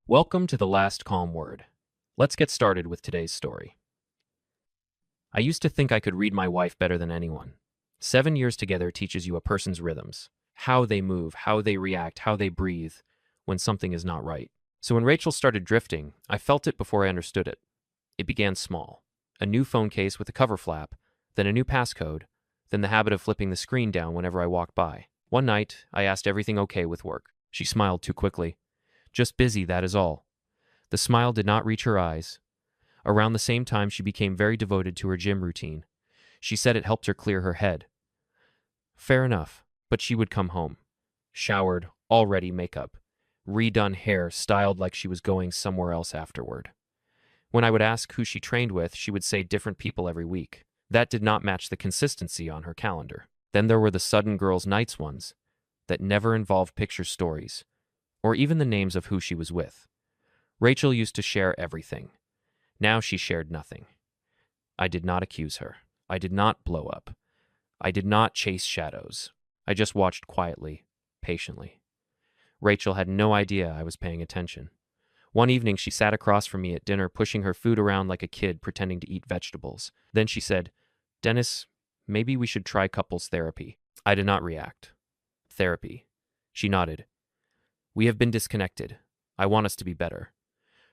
Welcome to the last calm word. Let's get started with today's story. I used to think I could read my wife better than anyone. 7 years together teaches you a person's rhythms, how they move, how they react, how they breathe when something is not right. So when Rachel started drifting, I felt it before I understood it. It began small. A new phone case with a cover flap, then a new passcode, then the habit of flipping the screen down whenever I walked by. One night, I asked everything okay with work. She smiled too quickly. Just busy, that is all. The smile did not reach her eyes. Around the same time, she became very devoted to her gym routine. She said it helped her clear her head. Fair enough, but she would come home. Showered, all ready makeup, redone hair, styled like she was going somewhere else afterward. When I would ask who she trained with, she would say different people every week. That did not match the consistency on her calendar. Then there were the sudden girls' nights ones that never involved picture stories, or even the names of who she was with. Rachel used to share everything. Now she shared nothing. I did not accuse her. I did not blow up. I did not chase shadows. I just watched quietly, patiently. Rachel had no idea I was paying attention. One evening, she sat across from me at dinner, pushing her food around like a kid, pretending to eat vegetables. Then she said, "Dennis, maybe we should try couples therapy." I did not react. Therapy. She nodded. "We have been disconnected. I want us to be better."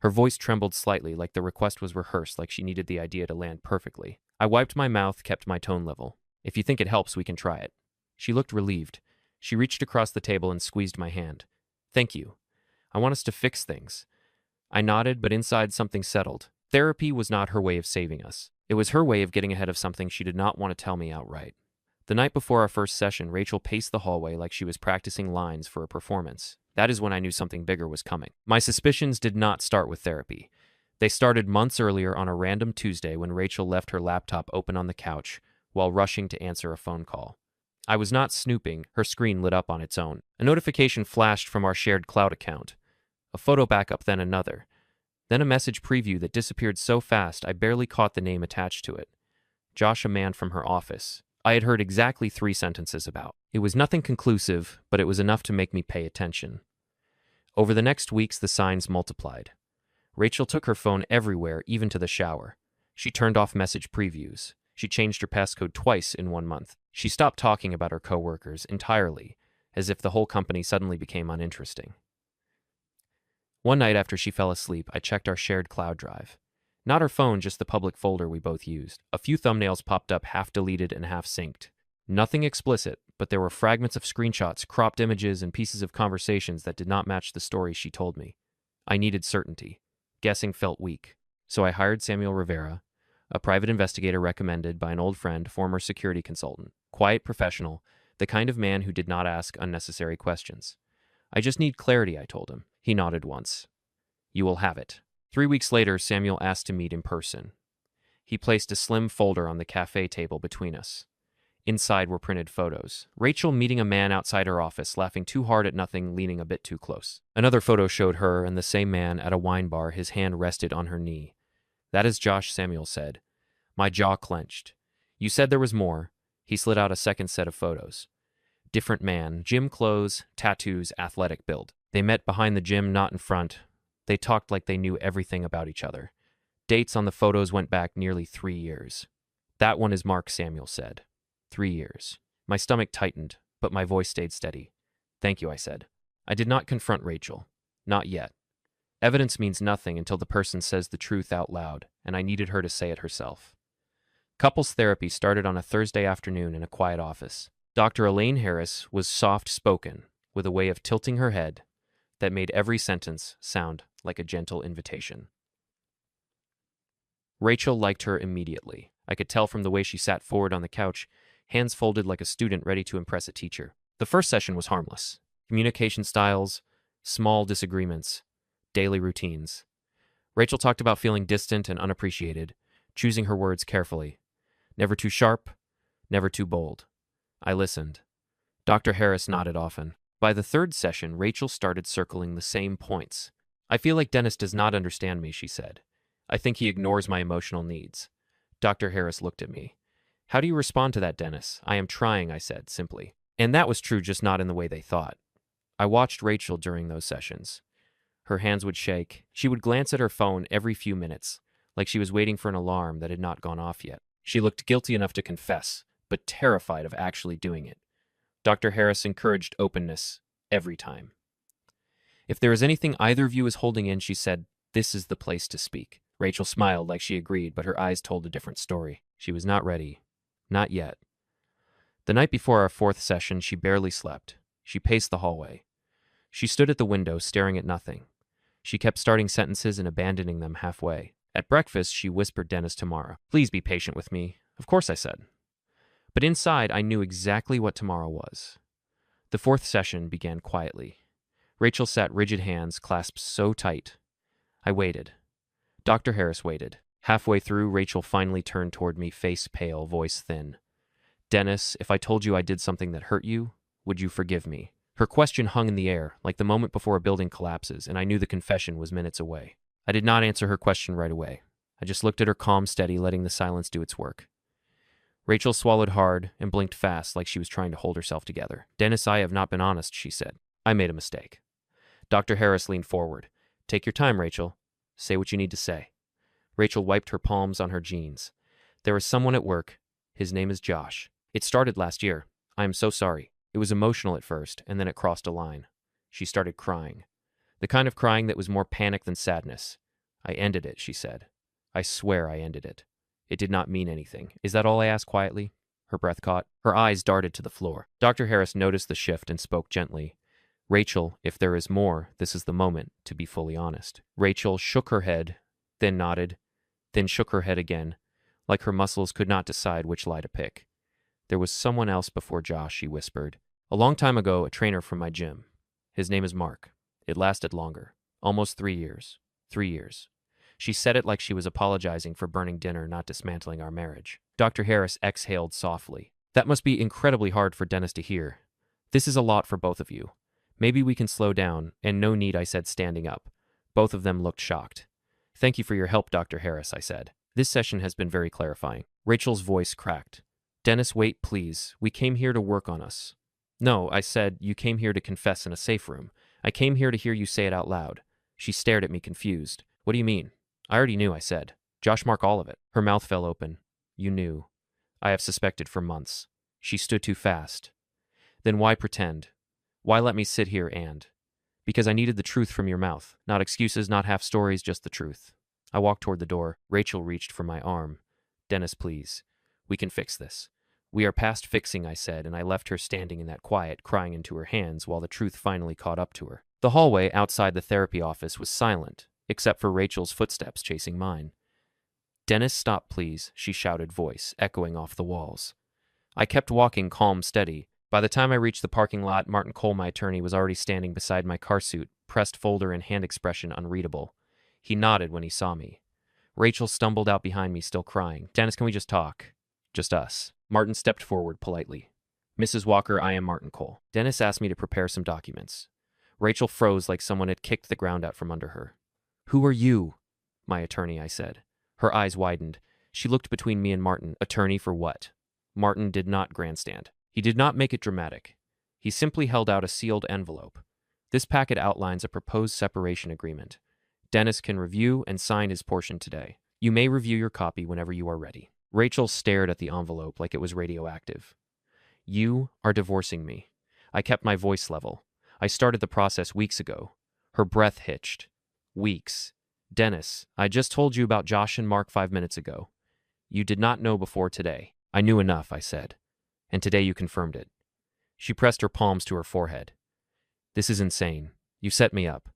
Her voice trembled slightly, like the request was rehearsed, like she needed the idea to land perfectly. I wiped my mouth, kept my tone level. "If you think it helps, we can try it." She looked relieved. She reached across the table and squeezed my hand. "Thank you. I want us to fix things." I nodded, but inside something settled. Therapy was not her way of saving us. It was her way of getting ahead of something she did not want to tell me outright. The night before our first session, Rachel paced the hallway like she was practicing lines for a performance. That is when I knew something bigger was coming. My suspicions did not start with therapy. They started months earlier on a random Tuesday when Rachel left her laptop open on the couch while rushing to answer a phone call. I was not snooping. Her screen lit up on its own. A notification flashed from our shared cloud account. A photo backup, then another. Then a message preview that disappeared so fast I barely caught the name attached to it. Josh, a man from her office. I had heard exactly 3 sentences about. It was nothing conclusive, but it was enough to make me pay attention. Over the next weeks, the signs multiplied. Rachel took her phone everywhere, even to the shower. She turned off message previews. She changed her passcode twice in 1 month. She stopped talking about her coworkers entirely, as if the whole company suddenly became uninteresting. One night after she fell asleep, I checked our shared cloud drive. Not her phone, just the public folder we both used. A few thumbnails popped up, half deleted and half synced. Nothing explicit, but there were fragments of screenshots, cropped images, and pieces of conversations that did not match the story she told me. I needed certainty. Guessing felt weak. So I hired Samuel Rivera, a private investigator recommended by an old friend, former security consultant. Quiet professional, the kind of man who did not ask unnecessary questions. "I just need clarity," I told him. He nodded once. "You will have it." 3 weeks later, Samuel asked to meet in person. He placed a slim folder on the cafe table between us. Inside were printed photos. Rachel meeting a man outside her office, laughing too hard at nothing, leaning a bit too close. Another photo showed her and the same man at a wine bar, his hand rested on her knee. "That is Josh," Samuel said. My jaw clenched. "You said there was more." He slid out a second set of photos. Different man, gym clothes, tattoos, athletic build. They met behind the gym, not in front. They talked like they knew everything about each other. Dates on the photos went back nearly 3 years. "That one is Mark," Samuel said. 3 years. My stomach tightened, but my voice stayed steady. "Thank you," I said. I did not confront Rachel. Not yet. Evidence means nothing until the person says the truth out loud, and I needed her to say it herself. Couples therapy started on a Thursday afternoon in a quiet office. Dr. Elaine Harris was soft-spoken, with a way of tilting her head that made every sentence sound like a gentle invitation. Rachel liked her immediately. I could tell from the way she sat forward on the couch, hands folded like a student ready to impress a teacher. The first session was harmless. Communication styles, small disagreements, daily routines. Rachel talked about feeling distant and unappreciated, choosing her words carefully. Never too sharp, never too bold. I listened. Dr. Harris nodded often. By the third session, Rachel started circling the same points. "I feel like Dennis does not understand me," she said. "I think he ignores my emotional needs." Dr. Harris looked at me. "How do you respond to that, Dennis?" "I am trying," I said, simply. And that was true, just not in the way they thought. I watched Rachel during those sessions. Her hands would shake. She would glance at her phone every few minutes, like she was waiting for an alarm that had not gone off yet. She looked guilty enough to confess, but terrified of actually doing it. Dr. Harris encouraged openness every time. If there is anything either of you is holding in, she said, this is the place to speak. Rachel smiled like she agreed, but her eyes told a different story. She was not ready. Not yet. The night before our fourth session, she barely slept. She paced the hallway. She stood at the window, staring at nothing. She kept starting sentences and abandoning them halfway. At breakfast, she whispered Dennis tomorrow. Please be patient with me. Of course, I said. But inside, I knew exactly what tomorrow was. The fourth session began quietly. Rachel sat rigid, hands clasped so tight. I waited. Dr. Harris waited. Halfway through, Rachel finally turned toward me, face pale, voice thin. Dennis, if I told you I did something that hurt you, would you forgive me? Her question hung in the air, like the moment before a building collapses, and I knew the confession was minutes away. I did not answer her question right away. I just looked at her calm, steady, letting the silence do its work. Rachel swallowed hard and blinked fast, like she was trying to hold herself together. Dennis, I have not been honest, she said. I made a mistake. Dr. Harris leaned forward. Take your time, Rachel. Say what you need to say. Rachel wiped her palms on her jeans. There is someone at work. His name is Josh. It started last year. I am so sorry. It was emotional at first, and then it crossed a line. She started crying. The kind of crying that was more panic than sadness. I ended it, she said. I swear I ended it. It did not mean anything. Is that all? I asked quietly. Her breath caught. Her eyes darted to the floor. Dr. Harris noticed the shift and spoke gently. Rachel, if there is more, this is the moment to be fully honest. Rachel shook her head, then nodded, then shook her head again, like her muscles could not decide which lie to pick. There was someone else before Josh, she whispered. A long time ago, a trainer from my gym. His name is Mark. It lasted longer. Almost 3 years. 3 years. She said it like she was apologizing for burning dinner, not dismantling our marriage. Dr. Harris exhaled softly. That must be incredibly hard for Dennis to hear. This is a lot for both of you. Maybe we can slow down, and no need, I said, standing up. Both of them looked shocked. Thank you for your help, Dr. Harris, I said. This session has been very clarifying. Rachel's voice cracked. Dennis, wait, please. We came here to work on us. No, I said, you came here to confess in a safe room. I came here to hear you say it out loud. She stared at me, confused. What do you mean? I already knew, I said. Josh Mark, all of it. Her mouth fell open. You knew. I have suspected for months. She stood too fast. Then why pretend? Why let me sit here and? Because I needed the truth from your mouth. Not excuses, not half stories, just the truth. I walked toward the door. Rachel reached for my arm. Dennis, please. We can fix this. We are past fixing, I said, and I left her standing in that quiet, crying into her hands while the truth finally caught up to her. The hallway outside the therapy office was silent, except for Rachel's footsteps chasing mine. Dennis, stop, please, she shouted, voice echoing off the walls. I kept walking, calm, steady. By the time I reached the parking lot, Martin Cole, my attorney, was already standing beside my car suit, pressed folder and hand expression unreadable. He nodded when he saw me. Rachel stumbled out behind me, still crying. Dennis, can we just talk? Just us. Martin stepped forward politely. Mrs. Walker, I am Martin Cole. Dennis asked me to prepare some documents. Rachel froze like someone had kicked the ground out from under her. Who are you? My attorney, I said. Her eyes widened. She looked between me and Martin. Attorney for what? Martin did not grandstand. He did not make it dramatic. He simply held out a sealed envelope. This packet outlines a proposed separation agreement. Dennis can review and sign his portion today. You may review your copy whenever you are ready. Rachel stared at the envelope like it was radioactive. You are divorcing me. I kept my voice level. I started the process weeks ago. Her breath hitched. Weeks. Dennis, I just told you about Josh and Mark 5 minutes ago. You did not know before today. I knew enough, I said. And today you confirmed it. She pressed her palms to her forehead. This is insane. You set me up.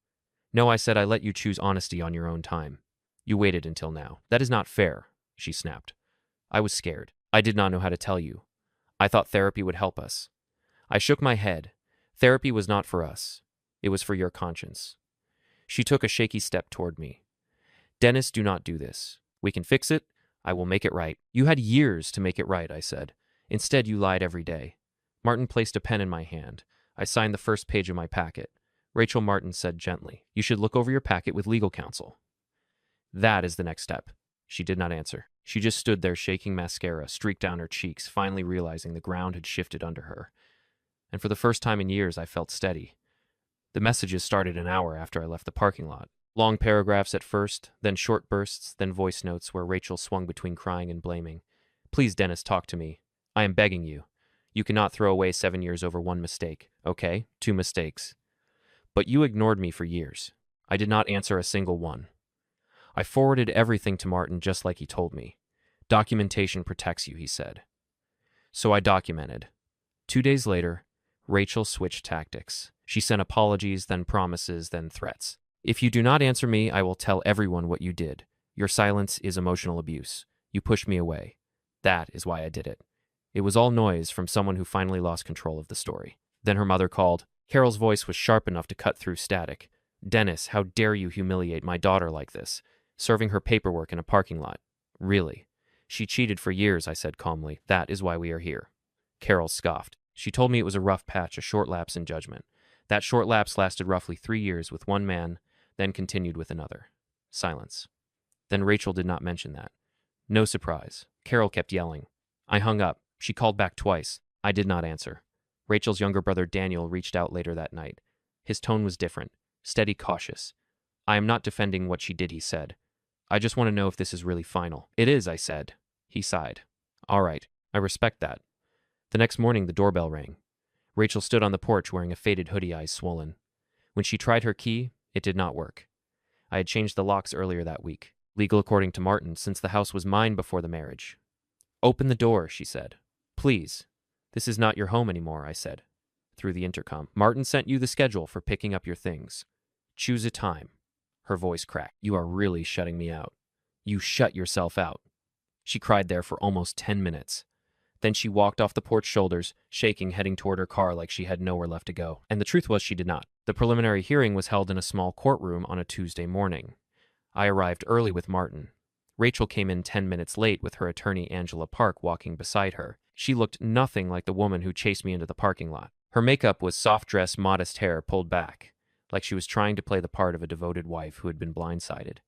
No, I said, I let you choose honesty on your own time. You waited until now. That is not fair, she snapped. I was scared. I did not know how to tell you. I thought therapy would help us. I shook my head. Therapy was not for us. It was for your conscience. She took a shaky step toward me. Dennis, do not do this. We can fix it. I will make it right. You had years to make it right, I said. Instead, you lied every day. Martin placed a pen in my hand. I signed the first page of my packet. Rachel, Martin said gently, you should look over your packet with legal counsel. That is the next step. She did not answer. She just stood there, shaking mascara streaked down her cheeks, finally realizing the ground had shifted under her. And for the first time in years, I felt steady. The messages started an hour after I left the parking lot. Long paragraphs at first, then short bursts, then voice notes where Rachel swung between crying and blaming. Please, Dennis, talk to me. I am begging you. You cannot throw away 7 years over one mistake, okay? 2 mistakes. But you ignored me for years. I did not answer a single one. I forwarded everything to Martin just like he told me. Documentation protects you, he said. So I documented. 2 days later, Rachel switched tactics. She sent apologies, then promises, then threats. If you do not answer me, I will tell everyone what you did. Your silence is emotional abuse. You pushed me away. That is why I did it. It was all noise from someone who finally lost control of the story. Then her mother called. Carol's voice was sharp enough to cut through static. Dennis, how dare you humiliate my daughter like this? Serving her paperwork in a parking lot. Really? She cheated for years, I said calmly. That is why we are here. Carol scoffed. She told me it was a rough patch, a short lapse in judgment. That short lapse lasted roughly 3 years with one man, then continued with another. Silence. Then Rachel did not mention that. No surprise. Carol kept yelling. I hung up. She called back twice. I did not answer. Rachel's younger brother Daniel reached out later that night. His tone was different, steady, cautious. I am not defending what she did, he said. I just want to know if this is really final. It is, I said. He sighed. All right, I respect that. The next morning, the doorbell rang. Rachel stood on the porch wearing a faded hoodie, eyes swollen. When she tried her key, it did not work. I had changed the locks earlier that week. Legal according to Martin, since the house was mine before the marriage. Open the door, she said. Please. This is not your home anymore, I said, through the intercom. Martin sent you the schedule for picking up your things. Choose a time. Her voice cracked. You are really shutting me out. You shut yourself out. She cried there for almost 10 minutes. Then she walked off the porch shoulders, shaking, heading toward her car like she had nowhere left to go. And the truth was she did not. The preliminary hearing was held in a small courtroom on a Tuesday morning. I arrived early with Martin. Rachel came in 10 minutes late with her attorney Angela Park walking beside her. She looked nothing like the woman who chased me into the parking lot. Her makeup was soft dress, modest hair pulled back, like she was trying to play the part of a devoted wife who had been blindsided.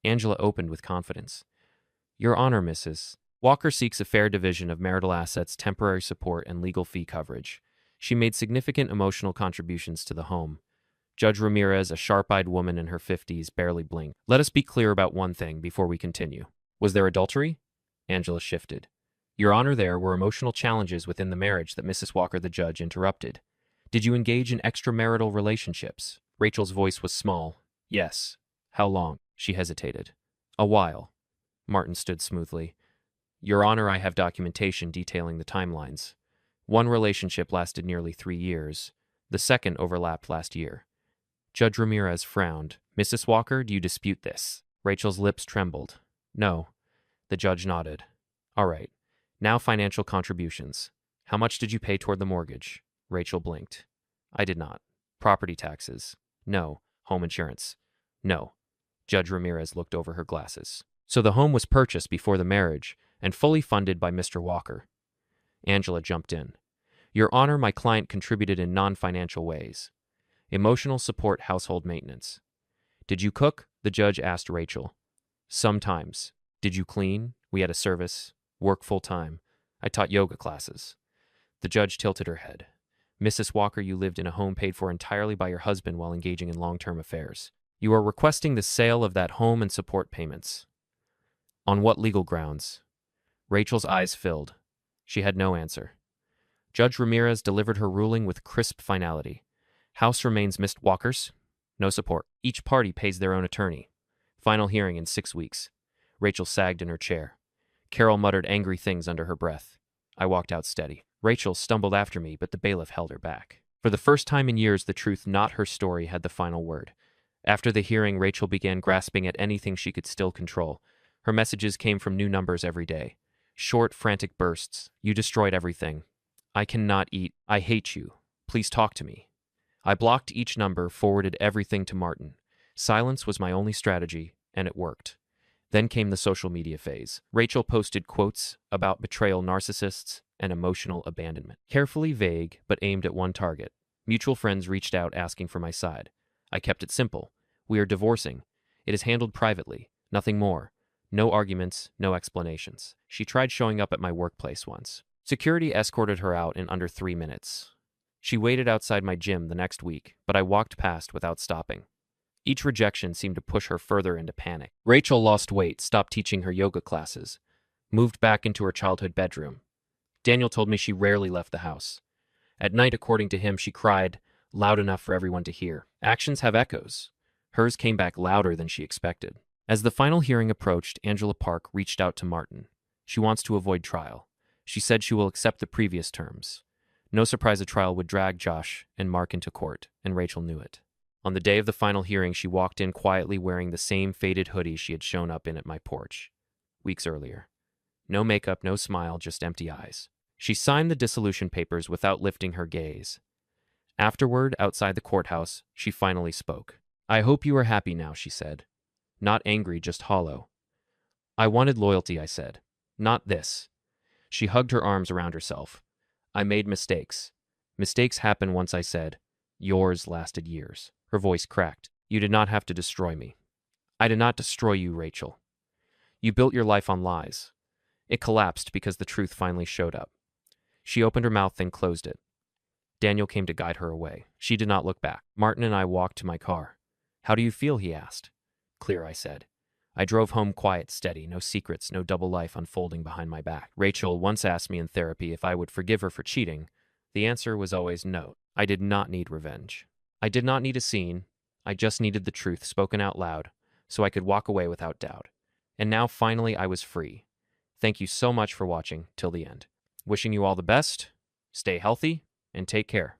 Angela opened with confidence. Your Honor, Mrs. Walker seeks a fair division of marital assets, temporary support, and legal fee coverage. She made significant emotional contributions to the home. Judge Ramirez, a sharp-eyed woman in her 50s, barely blinked. Let us be clear about one thing before we continue. Was there adultery? Angela shifted. Your Honor, there were emotional challenges within the marriage that Mrs. Walker, the judge, interrupted. Did you engage in extramarital relationships? Rachel's voice was small. Yes. How long? She hesitated. A while. Martin stood smoothly. Your Honor, I have documentation detailing the timelines. One relationship lasted nearly 3 years. The second overlapped last year. Judge Ramirez frowned. Mrs. Walker, do you dispute this? Rachel's lips trembled. No. The judge nodded. All right. Now financial contributions. How much did you pay toward the mortgage? Rachel blinked. I did not. Property taxes? No. Home insurance? No. Judge Ramirez looked over her glasses. So the home was purchased before the marriage and fully funded by Mr. Walker. Angela jumped in. Your Honor, my client contributed in non-financial ways. Emotional support, household maintenance. Did you cook? The judge asked Rachel. Sometimes. Did you clean? We had a service. Work full-time. I taught yoga classes. The judge tilted her head. Mrs. Walker, you lived in a home paid for entirely by your husband while engaging in long-term affairs. You are requesting the sale of that home and support payments. On what legal grounds? Rachel's eyes filled. She had no answer. Judge Ramirez delivered her ruling with crisp finality. House remains Miss Walker's. No support. Each party pays their own attorney. Final hearing in 6 weeks. Rachel sagged in her chair. Carol muttered angry things under her breath. I walked out steady. Rachel stumbled after me, but the bailiff held her back. For the first time in years, the truth, not her story, had the final word. After the hearing, Rachel began grasping at anything she could still control. Her messages came from new numbers every day. Short, frantic bursts. You destroyed everything. I cannot eat. I hate you. Please talk to me. I blocked each number, forwarded everything to Martin. Silence was my only strategy, and it worked. Then came the social media phase. Rachel posted quotes about betrayal, narcissists, and emotional abandonment. Carefully vague, but aimed at one target. Mutual friends reached out asking for my side. I kept it simple. We are divorcing. It is handled privately. Nothing more. No arguments, no explanations. She tried showing up at my workplace once. Security escorted her out in under 3 minutes. She waited outside my gym the next week, but I walked past without stopping. Each rejection seemed to push her further into panic. Rachel lost weight, stopped teaching her yoga classes, moved back into her childhood bedroom. Daniel told me she rarely left the house. At night, according to him, she cried loud enough for everyone to hear. Actions have echoes. Hers came back louder than she expected. As the final hearing approached, Angela Park reached out to Martin. She wants to avoid trial. She said she will accept the previous terms. No surprise a trial would drag Josh and Mark into court, and Rachel knew it. On the day of the final hearing, she walked in quietly wearing the same faded hoodie she had shown up in at my porch weeks earlier. No makeup, no smile, just empty eyes. She signed the dissolution papers without lifting her gaze. Afterward, outside the courthouse, she finally spoke. "I hope you are happy now," she said. "Not angry, just hollow." "I wanted loyalty," I said. "Not this." She hugged her arms around herself. "I made mistakes. Mistakes happen," once I said. "Yours lasted years." Her voice cracked. "You did not have to destroy me." "I did not destroy you, Rachel. You built your life on lies." It collapsed because the truth finally showed up. She opened her mouth, then closed it. Daniel came to guide her away. She did not look back. Martin and I walked to my car. "How do you feel?" he asked. "Clear," I said. I drove home quiet, steady, no secrets, no double life unfolding behind my back. Rachel once asked me in therapy if I would forgive her for cheating. The answer was always no. I did not need revenge. I did not need a scene. I just needed the truth spoken out loud, so I could walk away without doubt. And now, finally, I was free. Thank you so much for watching till the end. Wishing you all the best, stay healthy, and take care.